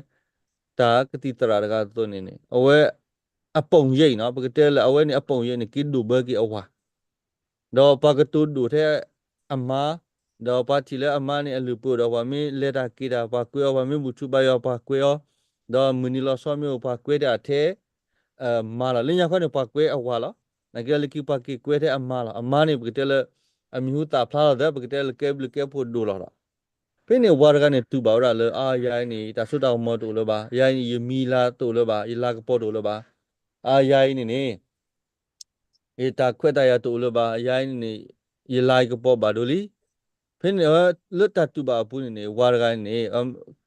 တာကတိတရာကတော့နေအဝဲအပုံရိတ်နော်ဘကတဲလအဝဲနေအပုံရိတ်နေကိဒူဘကီအဝါတော့ပကတူဒူတဲ့အမားတော့ပါတီလအမားနေအလူပို့တော့ဝမီလက်တာကီတာပါကွေဝမီမူချူပါရောပါကွေရောတော့မနီလောဆောမျိုးပါကွေတာတဲ့မာလာလင်းရခွနဲ့ပါကွေအဝါလားနဂလကီပါကီကွေတဲ့အမားလားအမားနေဘကတဲလအမျိုးတာဖလာတဲ့ဘကတဲလကဲဘလကဲဖို့ဒူလားဖိနေဝါရကနေတူပါရလေအာရိုင်းနေတာဆွတ်တော်မော်တူလပါရိုင်းယမီလာတူလပါယလာကပေါ်တူလပါအာရိုင်းနေအေတာခွက်တရတူလပါရိုင်းနေယလာကပေါ်ပါဒိုလီဖိနေလွတ်တတူပါပူနေဝါရကနေ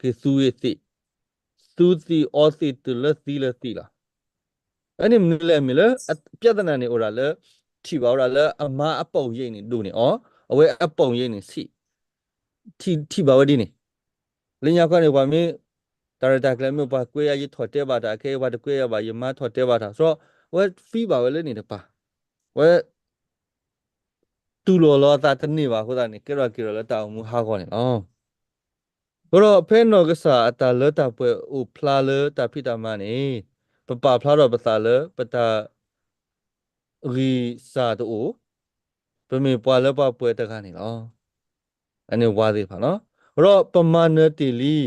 ကေဆူရစီသူစီအော်စီတူလစီလစီလာအဲ့ဒီမလဲမလဲပြဿနာနေဩရလေထီပါရလေအမအပုံရိတ်နေဒူနေဩအဝဲအပုံရိတ်နေစီထီပါဝဒီနေလင်းရခွနဲ့ဝါမင်းတာရတာကလည်းမပါကွေးရရထော်တဲပါတာခဲဝါတကွေးရပါယမထော်တဲပါတာဆိုတော့ဝဲဖီးပါဝဲလည်းနေတပါဝဲတူလောတာတနေပါခုတာနေကရကရလည်းတောင်မူဟာခေါနေနော်ဘရောဖဲနော်ကစားအတာလတာပွဲဥဖလာလတာဖိတာမနေပပဖလာတော့ပစာလပတာရီစာတူပမေပွာလပပွဲတကနေနော်အနေဝါသေးပါနော်ရောပမာဏတီလီ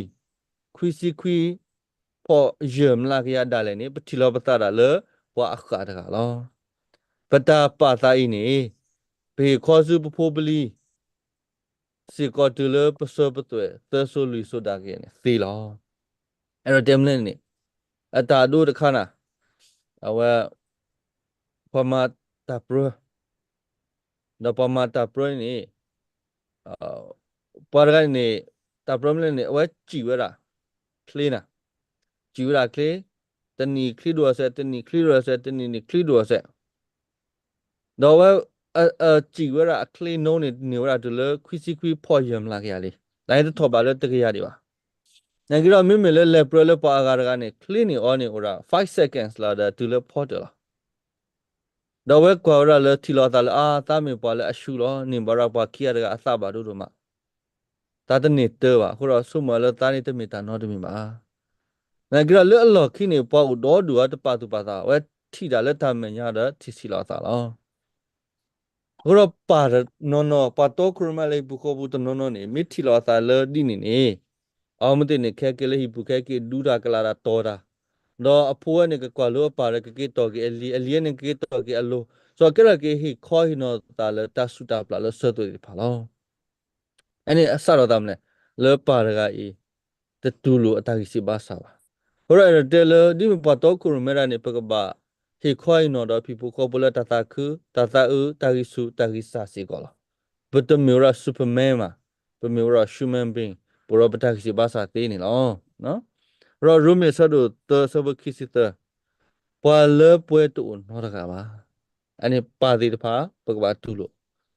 ခွီစီခွီပေါ်ယမ်လာကရဒါလည်းနေပတိလောပတာဒါလေဘွာအခါတကလောပတာပါသာအင်းနေဘေခေါ်စုပဖိုးပလီစီကောတူလပစောပတွဲသဆိုလူဆိုတာကနေသေလောအဲ့တော့တယ်မလင်းနေအတာတို့တခါနာအဝပမာတာပရဒပမာတာပရနေပါရကနေတာပရမလင်းနေအဝကြည်ဝဲတာคลีนะจิวราคลีตนีคลีดัวเซตนีคลีดัวเซตนีนี่คลีดัวเซတော့ဝဲကြည်ဝရအခလီနိုးနေဝရတလခွီစီခွီဖော်ယမ်လာကြလေလိုက်တော့ပါလဲတကရဒီပါငါကတော့မိမလဲလက်ပရလပါကားကနေခလီနီအော်နေဩရာ5 seconds လာတဲ့တူလဖော်တယ်တော့ဝဲကွာရလဲထီလာတာလဲအာတာမေပါလဲအရှူလောနေဘရပါခီရကအသပါတို့မှာတာတနေတဲ့ပါခုတော့ဆုမလဲတာနေတဲ့မေတာနော်တမီပါငါကတော့လဲအလော်ခိနေပေါ့တော့ဒူအတပါတူပါတာဝဲထီတာလဲတာမညာတဲ့ထီစီလာတာလောဘရပါနော်ပါတော့ခရမလေးဘူခေါ်ဘူးတနော်နေမိထီလာတာလဲဒီနေအောင်မတင်နေခဲကလေးဟိပူခဲကေဒူရာကလာတာတော်တာတော့အဖိုးကနေကွာလို့ပါရကေတော်ကေအလီနေကေတော်ကေအလိုဆိုကရကေဟိခေါ်ဟိနော်တာလဲတဆူတာပလာလဲဆွတ်တွေ့ဖာလောအဲ့ဒီအစတော့တမ်းလဲလဲပါရကဤတတူလိုအတာကြီးစီပါစာပါဟိုရတယ်လေဒီမပတ်တော့ခုရမရနေပကပါဟိခေါ်ဟိနော်တော့ဖိပူခေါ်ပလက်တတာခုတတာဥတာကြီးစုတာကြီးစာစီကောလားဘတ်တမီရာဆူပမန်မှာပမီရာရှူမန်ဘင်းပရောပတာကြီးစီပါစာသေးနေလောနော်ရောရူမီဆဒုတဆဘခိစီတပွာလပွဲတူနော်တကပါအနေပါတိတဖာပကပါတူလို့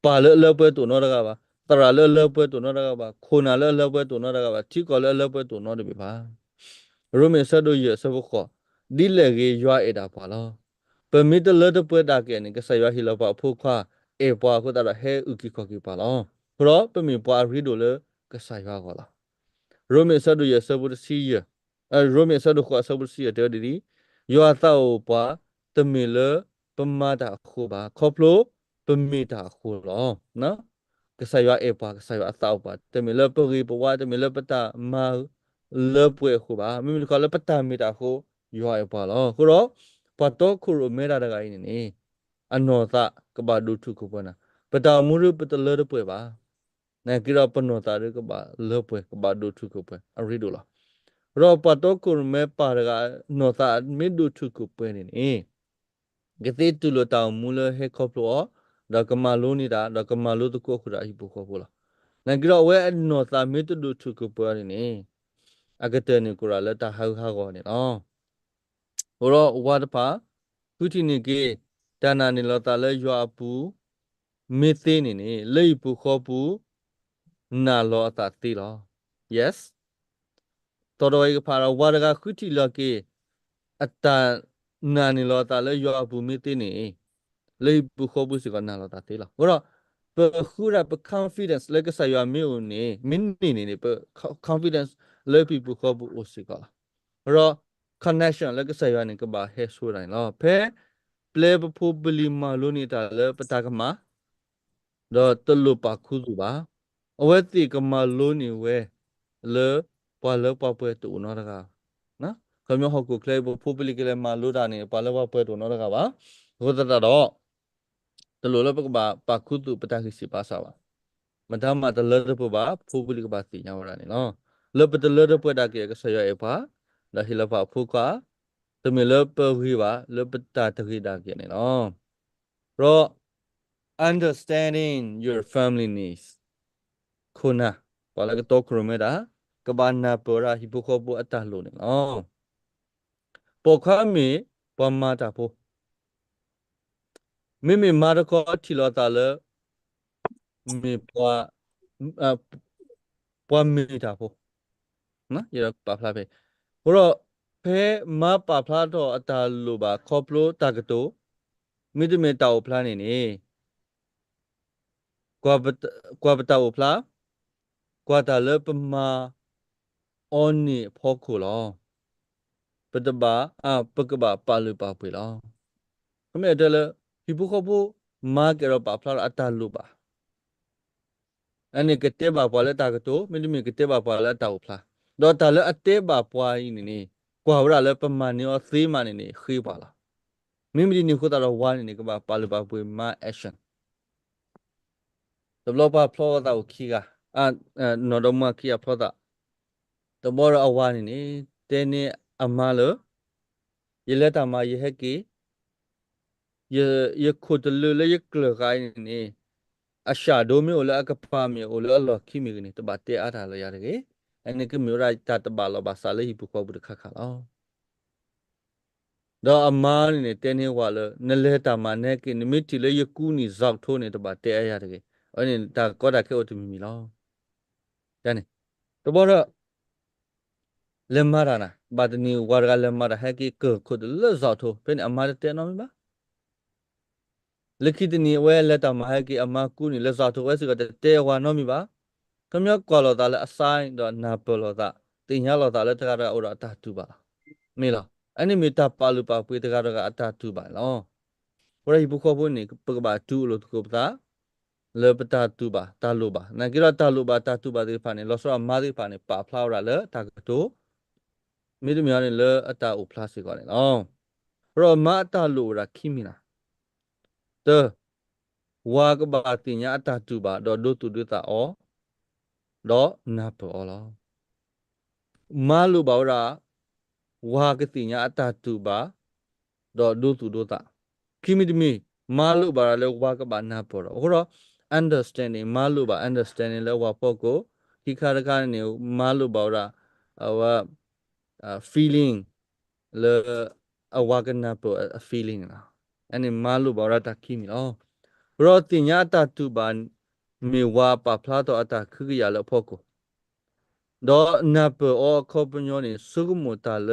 ပါလပွဲတူနော်တကပါတရာလပွဲတူနော်တကပါခိုနာလပွဲတူနော်တကပါတီကောလပွဲတူနော်တပြီပါရူမီဆဒုရဆဘခောဒီလေကြီးရွာအတာပါလောပမီတလတပွဲတာကဲနေကဆရွာဟီလပါဖုခွာအေပွားခုတရဟဲဥကီခောကီပါလောဘရောပမီပွားရီဒိုလကဆရွာကောလားရူမီဆဒုရဆဘုစီယရိုမီဆဒုခွာဆဘုစီရတဲ့ဒီယောသောပွားတမီလပမာတာခုပါခေါပလိုပမီတာခုလောနော်ကဆရွာအေပွားကဆရွာအသောပါတမီလပရီပွားတမီလပတာမာလပွေခုပါမိမိကလပတာမီတာခု ရွာရပါလောခုတော့ပတ်တော့ခုရမဲတာတကိုင်းနေအနောတာကဘာဒုထုခုပနာပတာမူရပတလရပွဲပါနေကိရပနောတာရကဘာလပွဲကဘာဒုထုခုပွဲအရိဒူလာရောပတ်တော့ခုရမဲပါရကနောတာမီဒုထုခုပွဲနေကတိတူလတောင်မူလဟေခေါပလောဒါကမာလိုနေတာဒါကမာလိုတကောခုရာဟိပခောပလာနေကိရဝဲနောတာမီဒုထုခုပွဲနေအကတဲ့နေကူရာလက်တာဟောက်ဟာကောနေနော်ဟိုတော့ဝါတပါခုတီနေကေတဏ္ဍာနေလောတာလဲရွာပူမေသေးနေလေပူခောပူနာလောအတာတီလော yes တော်တော်ကဖာရဝါဒကခုတီလောကေအတနာနေလောတာလဲရွာပူမေသေးနေလေပူခောပူစီကနာလောတာတီလောဟိုတော့ပခုရပ confidence လဲကဆာရွာမေဦးနေမင်းနေပ confidence လဲပူခောပူအိုစီကလာရော connection လဲကဆာရွာနေကဘာဟဲဆိုတိုင်းလောဖဲ play ဖို့ဘလီမာလိုနေတာလဲပတာကမာတော့တလူပါခုစုပါအဝဲတိကမာလိုနေဝဲလေပွာလေပွားပွဲတူနော်တကားနော်ခမျိုးဟောက်ကိုကလေးဖို့ဘလီကလေးမာလိုတာနေပွာလေပွားပွဲတူနော်တကားပါဟိုတတတော့တလူလဲပကပါပါခုစုပတာခိစီပါစာပါမတမတလရပပါဖို့ဘလီကပါစီညာဝရနေနော်လေပတလရပွဲတာကေကဆရရပါဒါဟိလပါဖုကတမီလပဝီပါလပတာတခိတာကေနေနော်ရော understanding your family needs ခုနဘာလဲကတော့ခရမဲတာကဘာနာပရာဟိပုခောပအတလို့နေနော်ပေါ်ခမီပမာတာဖို့မိမာရခောထီလောတာလေမိပွားအပွားမိတာဖို့နော်ရပါဖလာပဲဘရောဖဲမပါဖလာတော့အတလို့ပါခေါပလိုတာကတိုမိတမေတောက်ဖလာနေကွာပတောက်ဖလာကွာတာလေပမာအော်နီဖောခုလောပတဘာပကဘာပါလူပါပွေလောခမဲတယ်လေဟိပုခပုမာကေရပါဖလာအတလူပါအနေကတဲ့ပါပွာလဲတာကတိုမိမိကတဲ့ပါပွာလဲတောက်ဖလာတော့တာလေအတဲ့ပါပွားဤနေကွာဝရလေပမာနေအသေးမနေခေးပါလားမိမိနေခုတာတော့ဝါနေကပါပါလူပါပွေမာ action developer flow တော့ခီကနော်တော့မခီအ flow တာတဘောရအဝါနေတဲနေအမလရလက်တာမရဟက်ကီရခုတလူလေရကလခိုင်းနေအရှာဒိုမျိုးလအကပါမျိုးလအလောခိမီကနေတဘတဲအားထားလို့ရတယ်အဲ့ကမျိုးရိုက်တာတဘလောဘာစာလေးပုခောဘူးခခလောတော့အမားနေတဲနေဝါလနလဲတာမနဲ့ကိနမီတီလေယကူနီဇောက်ထိုးနေတဘတဲအားရတယ်အဲ့ဒါကောတာခဲအိုတမီမီလောတန်းနေတဘောတော့လက်မရနာဘာတနီဝါရကလက်မရဟဲကိကခုဒလဇောက်ထိုးဖင်အမားတဲနော်မီပါလခိတနီဝဲလက်တမဟကိအမကူနီလက်စာထိုဝဲစကတဲဝါနော်မီပါကမြောက်ကွာလောတာလဲအဆိုင်တော့နာပလောတာတင်ရလောတာလဲတကားရအော်တာတူပါမေလားအဲ့ဒီမီတာပါလူပါပွေတကားရကအတာတူပါလောဘရိဘုခောဘုန်နေပကဘာတူလို့တကောပတာလေပတာတူပါတာလူပါနာကိရတာလူပါတာတူပါဒီဖာနေလောဆောမာဒီဖာနေပါဖလာရလဲတာကတိုမိဒမီယာနေလဲအတာအိုဖလာစီကောနေလောရောမာတာလူရာခိမီနာတဝါကဘာတင်ညာအတာတူပါတော့ဒုတူဒတာအောတော့နာပေါ်လောမာလူပါရာဝါကတိညာအတာတူပါတော့ဒုတူဒတာခိမီတမီမာလူပါလဲဝါကဘာနာပေါ်တော့ဟော understanding မာလူပါ understanding လဲဝါပေါ့ကိုခိခါရခါနေမာလူပါရာဝါfeeling လဲအဝါကနာပေါ် feeling လားအဲ့ဒီမာလူပါရာတခိမီလောရောတင်ညာတတူပါမေဝါပါဖလာတော့အတာခရရလဖို့ကိုတော့နပအောခေါပညောနေစုကမတာလ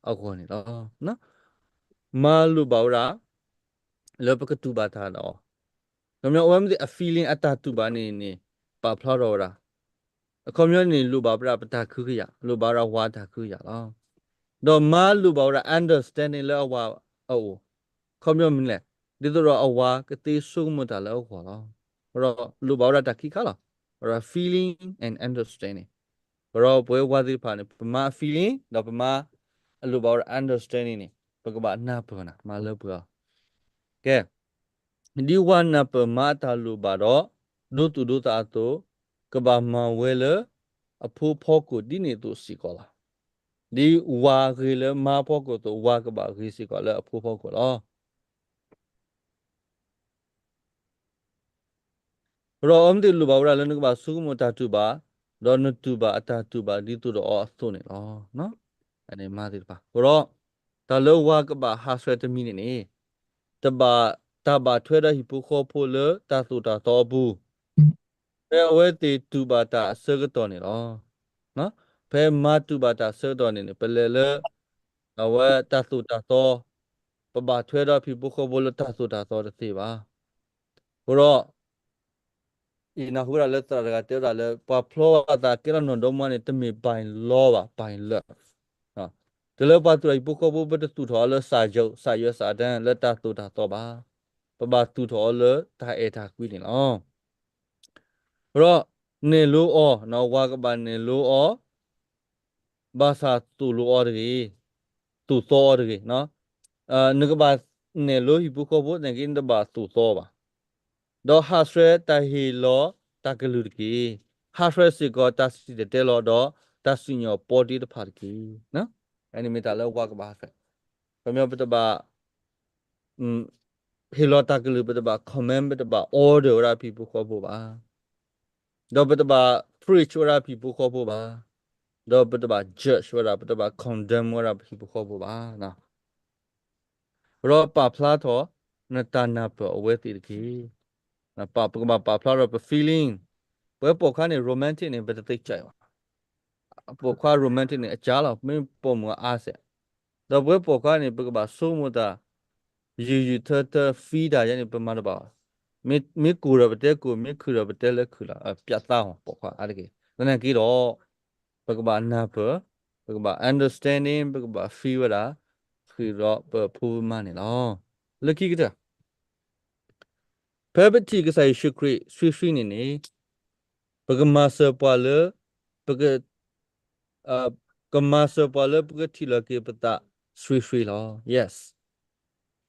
အခေါ်နေတော့နော်မာလူပါရာလောပကတူပါတာတော့နော်မြောဝမ်ဒီ a feeling အတာတူပါနေပါဖလာတော့ရာအခေါ်မျိုးနေလူပါပရာပတာခရရလူပါရာဝါတာခရရလားတော့မာလူပါရာ understanding လောဝါအိုခေါ်မျိုးမလဲဒီတော့အဝါကတိစုကမတာလောခေါ်လားရောလူပါရာတခိခါလားရော feeling and understanding ရောပွဲဝါဒီဖာနေပမာ feeling တော့ပမာ lu bảo understanding này bậc bà nạp na mà lỡ bữa cái đi quan nạp mà ta lu bảo đó đôi ta to cái bà mà về lỡ phụ phô của đi này tu sĩ có là đi qua cái lỡ mà phô của tu qua cái bà cái sĩ có là phụ phô của đó rồi ông thì lu bảo ra lên cái bà suy một ta tu bà đó nó tu bà ta tu bà đi tu đó ở tu này đó nó anh em mà thì bà rồi ta lỡ qua cái bà hát xoay tâm này ta bà ta bà thuê ra hiệp kho phô lỡ ta tu ta to bu phê ở thì tu bà ta sơ cái to này đó nó phê mà tu bà ta sơ to này phê lỡ ở ta tu ta to bà thuê ra hiệp kho phô lỡ ta tu ta to thì bà rồi ina hura le tra ga te ra le pa phlo ta ke ra no do ma ne te me pai lo ba pai le ha te le pa tu ai pu ko bu ba tu tho le sa jo sa yo sa dan le ta tu ta to ba tu tho le ta e ta kwi ni lo ro ne lo o no wa ka ba ne lo o ba sa tu lo o de tu so de no ne ka ba ne lo hi pu ko bu ne kin da ba tu so ba do ha sre ta hi lo ta ka lu ki ha sre si ko ta si de lo do ta si nyo po di de pha ki no ani me ta lo wa ka ba sre pa myo pa ba hi lo ta ka lu pa ba comment pa ba order ra people ko bo ba do pa ba preach ra people ko bo ba do pa ba judge ra pa ba condemn ra people ko bo ba na ro pa phla tho na ta na pa awe ti ki na pa phla ro pa feeling ဘယ်ပေါ်ခါနေ romantic နေဘယ်တိတ်ကြိုင်ပေါ်ခါ romantic နေအချားလောက်မင်းပေါ်မအားဆက်တော့ဘယ်ပေါ်ခါနေဘယ်ကပါဆိုးမတာယူထ feed တာရနေပမာတော့ပါမင်းကူရပတဲ့ကူမင်းခူရပတဲ့လက်ခူလာပြတ်သားဟောပေါ်ခါအဲ့ဒီကနကီတော့ဘယ်ကပါနာပဘယ်ကပါ understanding ဘယ်ကပါ feel တာခူတော့ပူမနေလောလက်ကီကတဲ့ Pebati ကဆိုင်ရှိခရီဆွေနေနေဘယ်ကမဆပွာလဘယ်က Kamasa pala pagka tila ke pata swi lo yes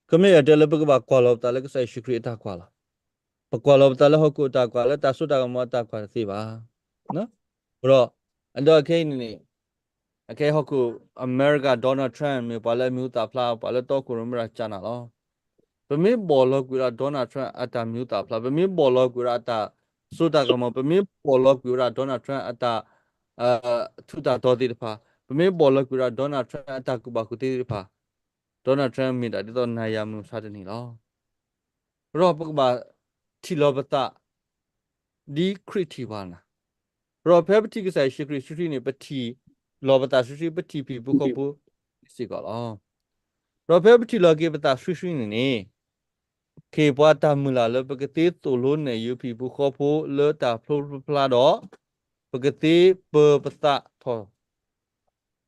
kami ada le pagka ba kwala tala ka sai shukri ta kwala pa kwala tala ho ko ta kwala ta su ta mo ta kwala si ba no bro ando ke ni ke ho ko America Donald Trump me pala mu ta pla pala to ko ra chana lo ပမင်းဘော်လောကူရာဒေါနာထရန့်အတာမြူတာဖလာပမင်းဘော်လောကူရာအတာဆိုတာကမပမင်းဘော်လောကူရာဒေါနာထရန့်အတာအာထူတာတော်တိတဖာပမင်းဘော်လောကူရာဒေါနာထရန့်အတာကူပါကူတိတဖာဒေါနာထရန့်မိတာဒီတော့နိုင်ရမှုစားတယ်နီလောရောပကပါထီလောပတာဒီခရစ်တီပါနာရောဖဲပတိကဆိုင်ရှိခရစ်ရှိနေပတိလောပတာရှိပတိပြီဘုခဘုစီကောလောရောဖဲပတိလောကေပတာရှိနေခေပွားတမူလာလပကတိတူလုံးနေယူဖီဘူးခေါ်ဖို့လောတာဖလိုဖလာတော့ပကတိပပတာထော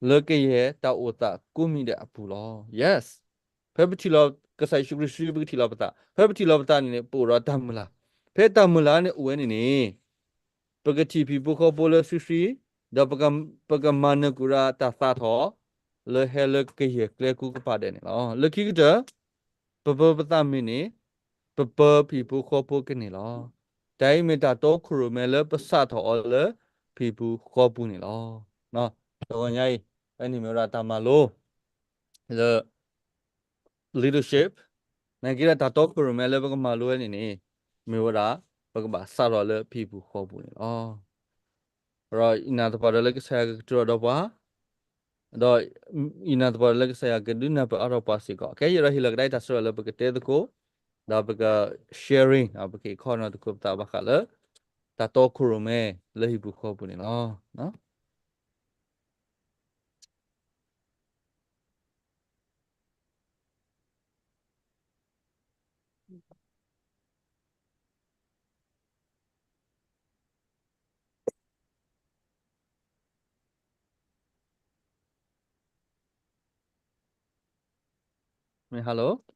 လောကရဲ့တာဥတာကုမီတဲ့အပူလော yes ဖဲပတိလောကဆိုင်ရှုရရှိပကတိလောပတာဖဲပတိလောပတာနေပူရတမူလာဖဲတမူလာနေဝဲနေနေပကတိဖီဘူးခေါ်ဖို့လောရှိဒပကမနကူရာတာသာထောလောဟဲလကရဲ့ကလေကူကပါတယ်နေလောလခိကတပတာမင်းနေပဖီဘူးခေါ်ဖို့ကနေလောတိုင်းမတာတော့ခရမဲလပစထောလဖီဘူးခေါ်ဖို့နေလောနော်တော့ညိုင်အဲ့ဒီမျိုးရတာမလို့ the leadership နိုင်ကြတာတော့ခရမဲလပကမလို့နေနေမျိုးရပကပါစတော်လဖီဘူးခေါ်ဖို့နေလောရောအနာတပါရလကဆာကတော့ပါတော့အနာတပါရလကဆာကဒုနာပါအရောပါစီကောကဲရဟိလကဒိုင်တဆရလပကတဲ့ကိုဒါပက sharing အပကေခေါ်နော်တခုတာဘခလတာတော့ခရမဲလေဟိဘူးခေါ်ပုန်နော်ဟယ်လို